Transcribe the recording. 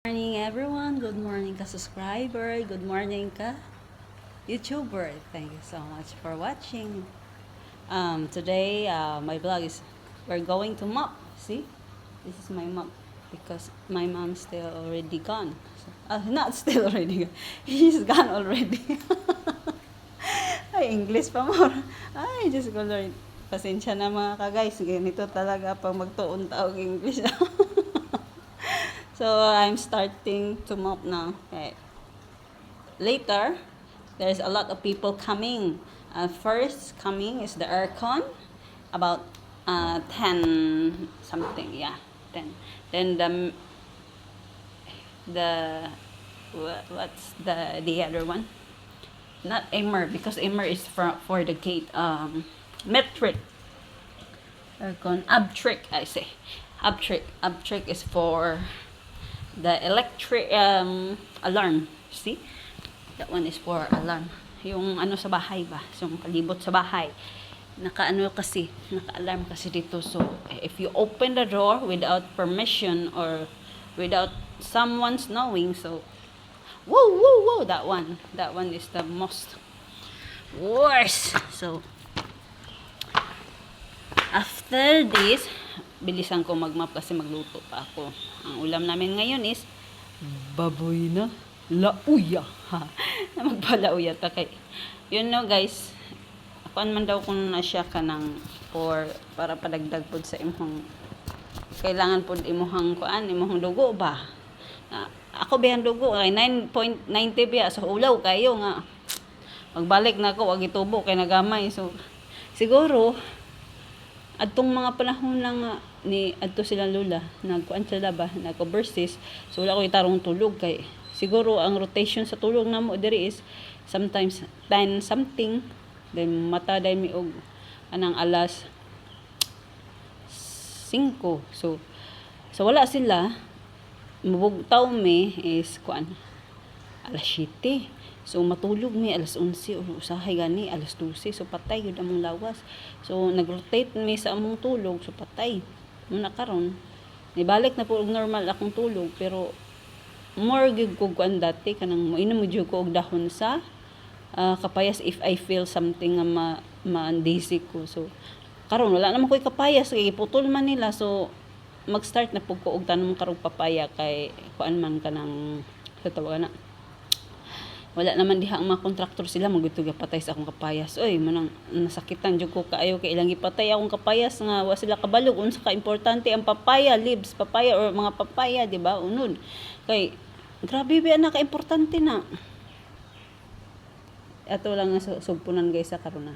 Morning everyone, good morning ka subscriber, good morning ka YouTuber. Thank you so much for watching. Today my vlog is we're going to mop. See, this is my mop because my mom's still already gone. Not still already gone. He's gone already. Ay, English pa more. Ay, Diyos ko Lord. Pasensya na mga ka-guys. Ganito talaga pag magtuon taog English. So, I'm starting to mop now. Okay. Later, there's a lot of people coming. First coming is the aircon. About 10 something. Yeah, 10. Then what's the other one? Not Emmer, because Emmer is for the gate. Metric. Aircon. Abtrick, I say. Abtrick. Abtrick is for the electric alarm. See? That one is for alarm. Yung ano sa bahay ba? Yung palibot sa bahay. Naka-alarm kasi dito. So, if you open the door without permission or without someone's knowing, so, whoa, that one is the most worst. So, after this, bilisan ko magmap kasi magluto pa ako. Ang ulam namin ngayon is baboy na lauya. Magpalauya ta kay. You know guys, kuan man daw kung na siya kanang or para padagdag pod sa imong kailangan pod imuhang kuan, imuhang dugo ba. Ako bihan dugo kay 9.90 biya sa ulaw kayo nga. Magbalik na ako wag itubo kay nagamay. So siguro adtong mga panahon lang ni adto sila lula nagkuan sila ba nag-overseas, so wala ko itarong tulog kay siguro ang rotation sa tulog namo diri is sometimes 10 something, then mata day mi og anang alas 5. So wala sila mabugtaw mi is kuan alas 7. So matulog mi alas 11 o usahay gani alas 12. So patay yun among lawas. So nagrotate mi sa among tulog, so patay. Muna karon nibalik na po og normal akong tulog, pero more gyud ko kuan dati kanang moinom mo gyud ko og dahon sa kapayas if I feel something nga ma-dizzy ko. So karon wala naman ko'y kapayas kay putol man nila. So mag-start na pug ko og tanom karong papaya kay kuan man kanang tawag na wala naman diha ang mga kontraktor sila magutog patay sa akong kapayas. Oy, manang nasakitan jud ko kaayo kay ilang ipatay akong kapayas nga wa sila kabalog unsa ka importante ang papaya leaves, papaya or mga papaya, di ba? Unod. Kay grabe ba na ka importante na. Ato lang nga sugpunan guys sa karon na.